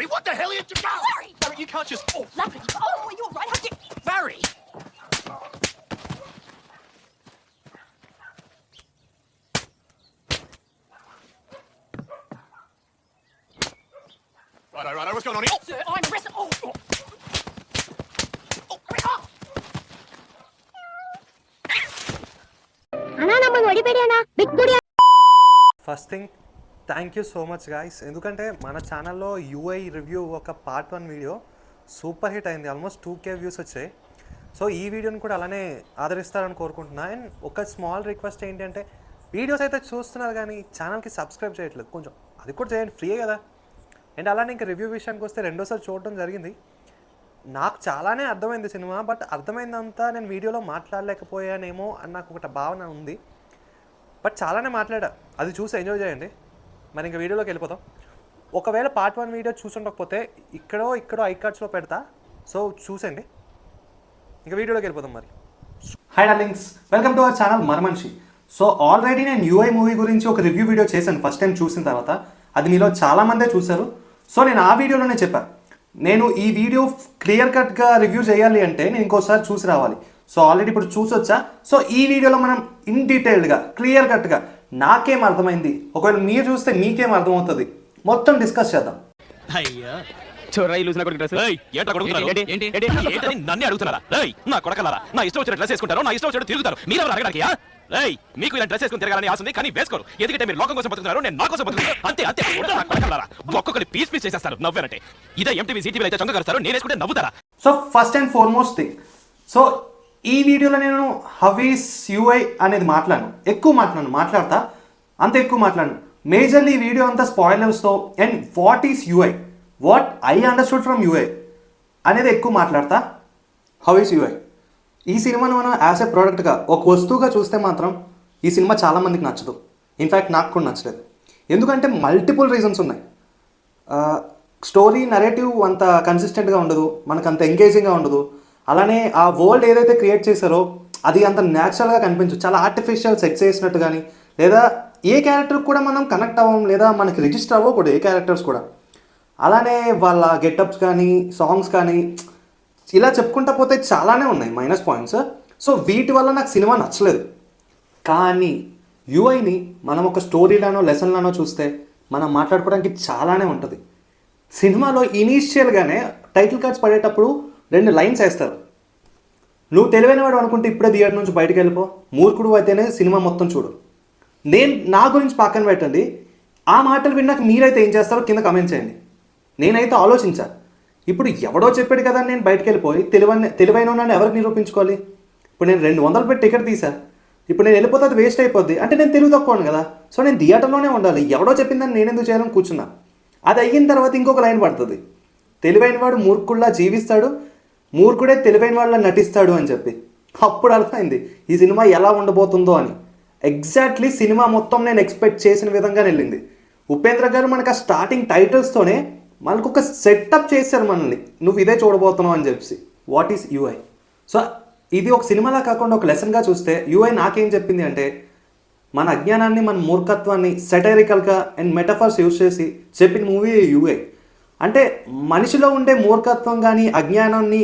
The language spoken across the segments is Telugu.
Barry, what the hell are you doing? Larry! Barry, you can't just... Oh, Larry! Oh, you're right. How dare... Barry! Righto, what's going on here? Sir, I'm arrested. Oh! First thing thank you so much guys. ఎందుకంటే మన ఛానల్లో యూఐ రివ్యూ ఒక పార్ట్ 1 వీడియో సూపర్ హిట్ అయింది. ఆల్మోస్ట్ 2K వ్యూస్ వచ్చాయి. సో ఈ వీడియోని కూడా అలానే ఆదరిస్తారని కోరుకుంటున్నా. అండ్ ఒక స్మాల్ రిక్వెస్ట్ ఏంటంటే వీడియోస్ అయితే చూస్తున్నారు కానీ ఛానల్కి సబ్స్క్రైబ్ చేయట్లేదు, కొంచెం అది కూడా చేయండి, ఫ్రీయే కదా. అండ్ అలానే ఇంకా రివ్యూ విషయానికి వస్తే రెండోసారి చూడడం జరిగింది. నాకు చాలానే అర్థమైంది సినిమా, బట్ అర్థమైందంతా నేను వీడియోలో మాట్లాడలేకపోయానేమో అని నాకు ఒక భావన ఉంది. బట్ చాలానే మాట్లాడా, అది చూసి ఎంజాయ్ చేయండి. మరి ఇంకా వీడియోలోకి వెళ్ళిపోతాం. ఒకవేళ పార్ట్ 1 వీడియో చూసుండకపోతే ఇక్కడో ఐకార్డ్స్లో పెడతా, సో చూసండి. ఇంకా వీడియోలోకి వెళ్ళిపోతాం. మరి hi darlings, welcome to our channel Maramanishi. So already నేను యూఐ మూవీ గురించి ఒక రివ్యూ వీడియో చేశాను ఫస్ట్ టైం చూసిన తర్వాత. అది మీలో చాలామందే చూశారు. సో నేను ఆ వీడియోలోనే చెప్పాను, నేను ఈ వీడియో క్లియర్ కట్గా రివ్యూ చేయాలి అంటే నేను ఇంకోసారి చూసి రావాలి. సో ఆల్రెడీ ఇప్పుడు చూసొచ్చా. సో ఈ వీడియోలో మనం ఇన్ డీటెయిల్డ్గా క్లియర్ కట్గా నాకేం అర్థమైంది, ఒకవేళ మీరు చూస్తే మీకేం అర్థమవుతుంది, మొత్తం డిస్కస్ చేద్దాం. అయ్యా చోరాయి లూజ్ నా కొడుకు డ్రెస్ నన్నే అడుగుతున్నారా? నా కొడకలారా, నా ఇష్టం వచ్చిన డ్రెస్ వేసుకుంటారు, నా ఇష్టం వచ్చినట్టు తిరుగుతారు. మీరు ఎవరు అడగడానికి? మీకు ఇలా డ్రెస్ వేసుకుని తిరగాలని ఆశ ఉంది, కానీ వేసుకోరు. ఎందుకంటే మీరు లోకం కోసం బతుకుతున్నారు, నేను నా కోసం బతుకుతాను. అంతే అంతే. నా కొడకలారా, ఒక్కొక్కరి పీస్ చేసేస్తారు నవ్వారంటే. ఇదే ఎంటీవీ సిటీవీ అయితే చొంగ కలుస్తారు, నేను వేసుకుంటే నవ్వుతారా? So first and foremost thing, so ఈ వీడియోలో నేను హౌ ఈస్ యూఐ అనేది ఎక్కువ మాట్లాడతా, అంత ఎక్కువ మాట్లాడను. మేజర్లీ ఈ వీడియో అంతా స్పాయిలర్స్తో and what is UI, what I understood from UI అనేది ఎక్కువ మాట్లాడతా. హౌ ఈస్ యూఐ, ఈ సినిమాను మనం యాజ్ ఎ ప్రోడక్ట్గా ఒక వస్తువుగా చూస్తే మాత్రం ఈ సినిమా చాలామందికి నచ్చదు. ఇన్ఫ్యాక్ట్ నాకు కూడా నచ్చలేదు. ఎందుకంటే మల్టిపుల్ రీజన్స్ ఉన్నాయి. స్టోరీ నరేటివ్ అంత కన్సిస్టెంట్గా ఉండదు, మనకు అంత ఎంగేజింగ్గా ఉండదు. అలానే ఆ వరల్డ్ ఏదైతే క్రియేట్ చేశారో అది అంత న్యాచురల్గా కనిపించదు, చాలా ఆర్టిఫిషియల్ సెట్స్ వేసినట్టు కానీ, లేదా ఏ క్యారెక్టర్కి కూడా మనం కనెక్ట్ అవ్వం, లేదా మనకి రిజిస్టర్ అవ్వవు కూడా ఏ క్యారెక్టర్స్ కూడా. అలానే వాళ్ళ గెటప్స్ కానీ సాంగ్స్ కానీ ఇలా చెప్పుకుంటా పోతే చాలానే ఉన్నాయి మైనస్ పాయింట్స్. సో వీటి వల్ల నాకు సినిమా నచ్చలేదు. కానీ యూఐని మనం ఒక స్టోరీలానో లెసన్లానో చూస్తే మనం మాట్లాడుకోవడానికి చాలానే ఉంటుంది. సినిమాలో ఇనీషియల్గానే టైటిల్ కార్డ్స్ పడేటప్పుడు 2 లైన్స్ వేస్తారు. నువ్వు తెలివైన వాడు అనుకుంటే ఇప్పుడే థియేటర్ నుంచి బయటకు వెళ్ళిపో, మూర్ఖుడు అయితేనే సినిమా మొత్తం చూడు. నేను నా గురించి పక్కన పెట్టండి, ఆ మాటలు విన్నాక మీరైతే ఏం చేస్తారో కింద కమెంట్ చేయండి. నేనైతే ఆలోచించా, ఇప్పుడు ఎవడో చెప్పాడు కదా నేను బయటకు వెళ్ళిపోయి తెలివైన ఉన్నాను ఎవరికి నిరూపించుకోవాలి? ఇప్పుడు నేను 200 పెట్టి టికెట్ తీసా, ఇప్పుడు నేను వెళ్ళిపోతే అది వేస్ట్ అయిపోద్ది, అంటే నేను తెలివి తక్కువను కదా. సో నేను థియేటర్లోనే ఉండాలి, ఎవడో చెప్పిందని నేను ఎందుకు చేయాలని కూర్చున్నా. అది అయిన తర్వాత ఇంకొక లైన్ పడుతుంది, తెలివైన వాడు మూర్ఖుల్లా జీవిస్తాడు, మూర్ఖుడే తెలివైన వాళ్ళ నటిస్తాడు అని చెప్పి. అప్పుడు అర్థమైంది ఈ సినిమా ఎలా ఉండబోతుందో అని. ఎగ్జాక్ట్లీ సినిమా మొత్తం నేను ఎక్స్పెక్ట్ చేసిన విధంగా వెళ్ళింది. ఉపేంద్ర గారు మనకు ఆ స్టార్టింగ్ టైటిల్స్తోనే మనకు ఒక సెటప్ చేశారు మనల్ని, నువ్వు ఇదే చూడబోతున్నావు అని చెప్పి. What is UI? సో ఇది ఒక సినిమాలా కాకుండా ఒక లెసన్గా చూస్తే యూఐ నాకేం చెప్పింది అంటే, మన అజ్ఞానాన్ని మన మూర్ఖత్వాన్ని సెటైరికల్గా అండ్ మెటఫర్స్ యూజ్ చేసి చెప్పిన మూవీ యూఐ. అంటే మనిషిలో ఉండే మూర్ఖత్వం కానీ అజ్ఞానాన్ని,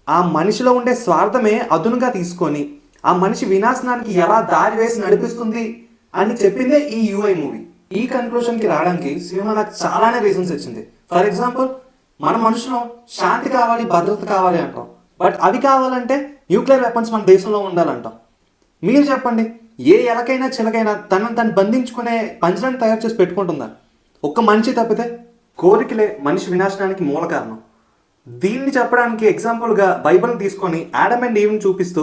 ఆ మనిషిలో ఉండే స్వార్థమే అదునుగా తీసుకొని ఆ మనిషి వినాశనానికి ఎలా దారి వేసి నడిపిస్తుంది అని చెప్పిందే ఈ యూఐ మూవీ. ఈ కన్క్లూషన్కి రావడానికి సినిమా నాకు చాలానే రీజన్స్ ఇచ్చింది. ఫర్ ఎగ్జాంపుల్, మన మనుషులు శాంతి కావాలి, భద్రత కావాలి అంటాం, బట్ అవి కావాలంటే న్యూక్లియర్ వెపన్స్ మన దేశంలో ఉండాలంటాం. మీరు చెప్పండి, ఏ ఎలకైనా చిలకైనా తను బంధించుకునే పంజరాన్ని తయారు చేసి పెట్టుకుంటుందా? ఒక్క మనిషి తప్పితే. కోరికలే మనిషి వినాశనానికి మూల కారణం. దీన్ని చెప్పడానికి ఎగ్జాంపుల్గా బైబిల్ని తీసుకొని ఆడమ్ అండ్ ఈవ్ని చూపిస్తూ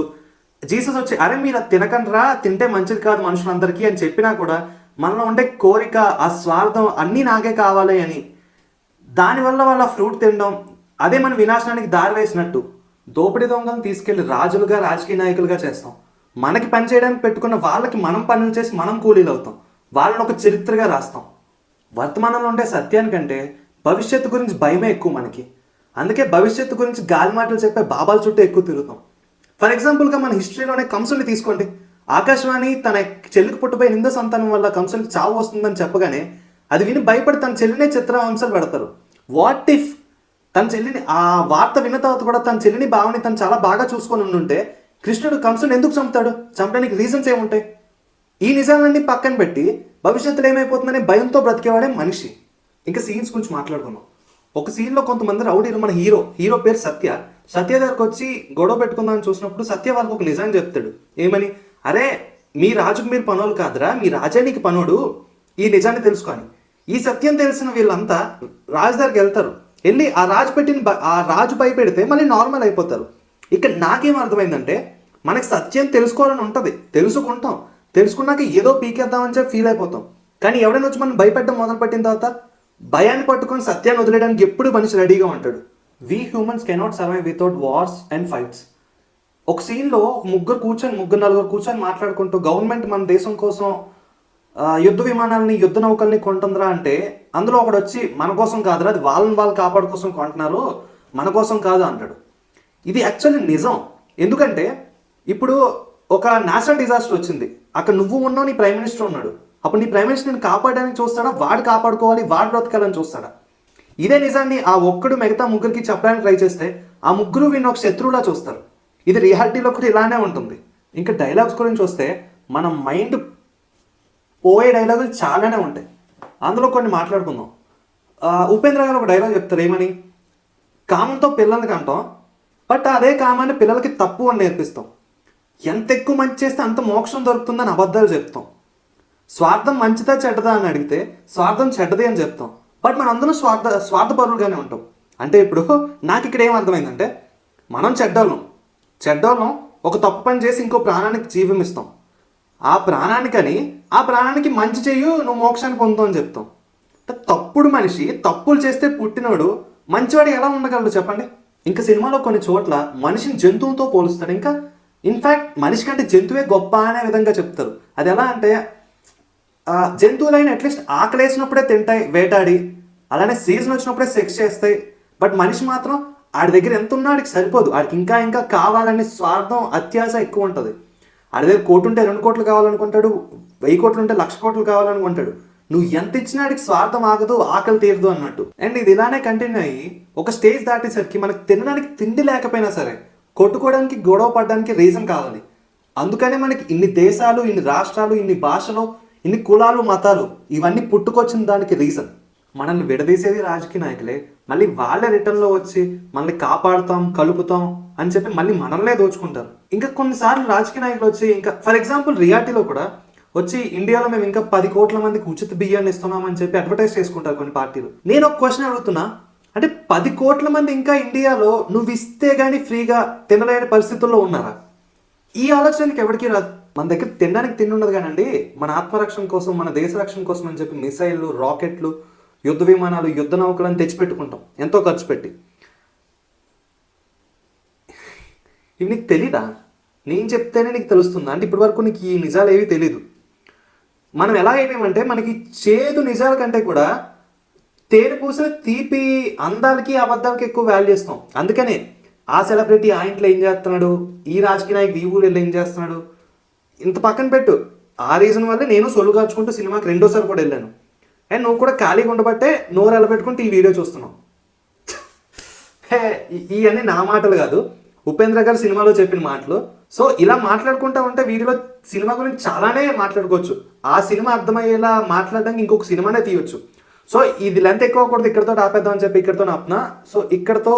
జీసస్ వచ్చి అరే మీరు తినకండ్రా, తింటే మంచిది కాదు మనుషులందరికీ అని చెప్పినా కూడా మనలో ఉండే కోరిక, ఆ స్వార్థం అన్నీ నాకే కావాలి అని, దానివల్ల వాళ్ళ ఫ్రూట్ తినడం అదే మన వినాశనానికి దారి వేసినట్టు. దోపిడీ దొంగలను తీసుకెళ్లి రాజులుగా రాజకీయ నాయకులుగా చేస్తాం. మనకి పని చేయడానికి పెట్టుకున్న వాళ్ళకి మనం పనులు చేసి మనం కూలీలు అవుతాం, వాళ్ళని ఒక చరిత్రగా రాస్తాం. వర్తమానంలో ఉండే సత్యానికంటే భవిష్యత్తు గురించి భయమే ఎక్కువ మనకి. అందుకే భవిష్యత్తు గురించి గాలి మాటలు చెప్పే బాబాల చుట్టూ ఎక్కువ తిరుగుతాం. ఫర్ ఎగ్జాంపుల్గా మన హిస్టరీలోనే కంసుని తీసుకోండి. ఆకాశవాణి తన చెల్లికి పుట్టబోయే హిందూ సంతానం వల్ల కంసునికి చావు వస్తుందని చెప్పగానే అది విని భయపడి తన చెల్లినే చిత్రహింసలు పెడతారు. వాట్ ఇఫ్ తన చెల్లిని ఆ వార్త విన్న తర్వాత కూడా తన చెల్లిని భావని తను చాలా బాగా చూసుకొని ఉండుంటే కృష్ణుడు కంసుని ఎందుకు చంపుతాడు? చంపడానికి రీజన్స్ ఏముంటాయి? ఈ నిజాలన్నీ పక్కన పెట్టి భవిష్యత్తులో ఏమైపోతుందనే భయంతో బ్రతికేవాడే మనిషి. ఇంకా సీన్స్ గురించి మాట్లాడుకున్నాం. ఒక సీన్లో కొంతమంది రౌడీలు, మన హీరో పేరు సత్య దగ్గరకు వచ్చి గొడవ పెట్టుకుందామని చూసినప్పుడు సత్య వాళ్ళకి ఒక నిజాన్ని చెప్తాడు. ఏమని? అరే మీ రాజుకు మీరు పనోలు కాదురా, మీ రాజే నీకు పనోడు, ఈ నిజాన్ని తెలుసుకొని. ఈ సత్యం తెలిసిన వీళ్ళంతా రాజు దగ్గరికి వెళ్తారు. వెళ్ళి ఆ రాజు భయపెడితే మళ్ళీ నార్మల్ అయిపోతారు. ఇక్కడ నాకేం అర్థమైందంటే మనకి సత్యం తెలుసుకోవాలని ఉంటుంది, తెలుసుకున్నాక ఏదో పీకేద్దామని చెప్పి ఫీల్ అయిపోతాం. కానీ ఎవడైనా వచ్చి మనం భయపెట్టడం మొదలు పెట్టిన తర్వాత భయాన్ని పట్టుకొని సత్యాన్ని వదిలేయడానికి ఎప్పుడు మనిషి రెడీగా ఉంటాడు. We humans cannot survive without wars and fights. ఒక సీన్లో ముగ్గురు నలుగురు కూర్చొని మాట్లాడుకుంటూ గవర్నమెంట్ మన దేశం కోసం యుద్ధ విమానాలని యుద్ధ నౌకల్ని కొంటుందిరా అంటే అందులో ఒకడు వచ్చి మన కోసం కాదురా, అది వాళ్ళు కాపాడు కోసం కొంటున్నారు, మన కోసం కాదు అంటాడు. ఇది యాక్చువల్లీ నిజం. ఎందుకంటే ఇప్పుడు ఒక నేషనల్ డిజాస్టర్ వచ్చింది, అక్కడ నువ్వు ఉన్నావు, నీ ప్రైమ్ మినిస్టర్ ఉన్నాడు. అప్పుడు నీ ప్రైమ్ మినిస్టర్ని కాపాడడానికి చూస్తాడా, వాడు కాపాడుకోవాలి, వాడు బ్రతకాలని చూస్తాడా? ఇదే నిజాన్ని ఆ ఒక్కడు మిగతా ముగ్గురికి చెప్పడానికి ట్రై చేస్తే ఆ ముగ్గురు వీడిని ఒక శత్రువులా చూస్తారు. ఇది రియాలిటీలో కూడా ఇలానే ఉంటుంది. ఇంకా డైలాగ్స్ గురించి వస్తే మన మైండ్ పోయే డైలాగులు చాలానే ఉంటాయి. అందులో కొన్ని మాట్లాడుకుందాం. ఉపేంద్ర గారు ఒక డైలాగ్ చెప్తారు. ఏమని? కామంతో పిల్లలకి అంటాం, బట్ అదే కామాన్ని పిల్లలకి తప్పు అని నేర్పిస్తాం. ఎంత ఎక్కువ మంచి చేస్తే అంత మోక్షం దొరుకుతుందని అబద్ధాలు చెప్తాం. స్వార్థం మంచిదా చెడ్డదా అని అడిగితే స్వార్థం చెడ్డది అని చెప్తాం. బట్ మనం అందరం స్వార్థపరులుగానే ఉంటాం. అంటే ఇప్పుడు నాకు ఇక్కడ ఏం అర్థమైందంటే మనం చెడ్డోళ్ళం ఒక తప్పు పని చేసి ఇంకో ప్రాణానికి జీవం ఇస్తాం. ఆ ప్రాణానికి మంచి చెయ్యు, నువ్వు మోక్షాన్ని పొందుతావు అని చెప్తాం. తప్పుడు మనిషి తప్పులు చేస్తే పుట్టినోడు మంచివాడు ఎలా ఉండగలడు చెప్పండి? ఇంకా సినిమాలో కొన్ని చోట్ల మనిషిని జంతువుతో పోలుస్తాడు. ఇంకా ఇన్ఫ్యాక్ట్ మనిషి కంటే జంతువే గొప్ప అనే విధంగా చెప్తారు. అది ఎలా అంటే జంతువులైన అట్లీస్ట్ ఆకలి వేసినప్పుడే తింటాయి వేటాడి, అలానే సీజన్ వచ్చినప్పుడే సెక్స్ చేస్తాయి. బట్ మనిషి మాత్రం ఆడి దగ్గర ఎంత ఉన్నా ఆడికి సరిపోదు, ఆడికి ఇంకా కావాలనే స్వార్థం, అత్యాశ ఎక్కువ ఉంటుంది. ఆడి దగ్గర 1 కోటి ఉంటే 2 కోట్లు కావాలనుకుంటాడు, 1000 కోట్లు ఉంటే 1,00,000 కోట్లు కావాలనుకుంటాడు. నువ్వు ఎంత ఇచ్చినా ఆడికి స్వార్థం ఆగదు, ఆకలి తీరదు అన్నట్టు. అండ్ ఇది ఇలానే కంటిన్యూ అయ్యి ఒక స్టేజ్ దాటేసరికి మనకు తినడానికి తిండి లేకపోయినా సరే కొట్టుకోవడానికి, గొడవ పడడానికి రీజన్ కావాలి. అందుకనే మనకి ఇన్ని దేశాలు, ఇన్ని రాష్ట్రాలు, ఇన్ని భాషలు, ఇన్ని కులాలు, మతాలు ఇవన్నీ పుట్టుకొచ్చిన దానికి రీజన్. మనల్ని విడదీసేది రాజకీయ నాయకులే. మళ్ళీ వాళ్ళే రిటర్న్లో వచ్చి మనల్ని కాపాడుతాం, కలుపుతాం అని చెప్పి మళ్ళీ మనల్నే దోచుకుంటారు. ఇంకా కొన్నిసార్లు రాజకీయ నాయకులు వచ్చి, ఇంకా ఫర్ ఎగ్జాంపుల్ రియాలిటీలో కూడా వచ్చి ఇండియాలో మేము ఇంకా 10 కోట్ల మందికి ఉచిత బియ్యాన్ని ఇస్తున్నామని చెప్పి అడ్వర్టైజ్ చేసుకుంటారు కొన్ని పార్టీలు. నేను ఒక క్వశ్చన్ అడుగుతున్నా, అంటే 10 కోట్ల మంది ఇంకా ఇండియాలో నువ్వు ఇస్తే కానీ ఫ్రీగా తినలేని పరిస్థితుల్లో ఉన్నారా? ఈ ఆలోచనకి ఎవరికి రాదు. మన దగ్గర తినడానికి తిండి ఉండదు కానండి, మన ఆత్మరక్షణ కోసం, మన దేశ రక్షణ కోసం అని చెప్పి మిసైళ్ళు, రాకెట్లు, యుద్ధ విమానాలు, యుద్ధ నౌకలను తెచ్చిపెట్టుకుంటాం ఎంతో ఖర్చు పెట్టి. ఇవి నీకు తెలీదా? నేను చెప్తేనే నీకు తెలుస్తుందా? అంటే ఇప్పటి వరకు నీకు ఈ నిజాలు ఏవి తెలీదు. మనం ఎలా అయిపోయామంటే మనకి చేదు నిజాల కంటే కూడా తేనె పూసిన తీపి అందాలకి, అబద్ధాలకి ఎక్కువ వాల్యూ ఇస్తాం. అందుకనే ఆ సెలబ్రిటీ ఆ ఇంట్లో ఏం చేస్తున్నాడు, ఈ రాజకీయ నాయకుడు ఈ ఊళ్ళో ఏం చేస్తున్నాడు ఇంత పక్కన పెట్టు. ఆ రీజన్ వల్లే నేను సొల్లు కాచుకుంటూ సినిమాకి 2వ సారి కూడా వెళ్ళాను. అండ్ నువ్వు కూడా ఖాళీగా ఉండబట్టే నోరు ఎలబెట్టుకుంటూ ఈ వీడియో చూస్తున్నావు. ఇవన్నీ నా మాటలు కాదు, ఉపేంద్ర గారు సినిమాలో చెప్పిన మాటలు. సో ఇలా మాట్లాడుకుంటా ఉంటే వీడియోలో సినిమా గురించి చాలానే మాట్లాడుకోవచ్చు. ఆ సినిమా అర్థమయ్యేలా మాట్లాడడానికి ఇంకొక సినిమానే తీయొచ్చు. సో ఇది లెంత్ ఎక్కువ అవ్వకూడదు, ఇక్కడతో ఆపేద్దాం అని చెప్పి ఇక్కడతో ఆపునా. సో ఇక్కడతో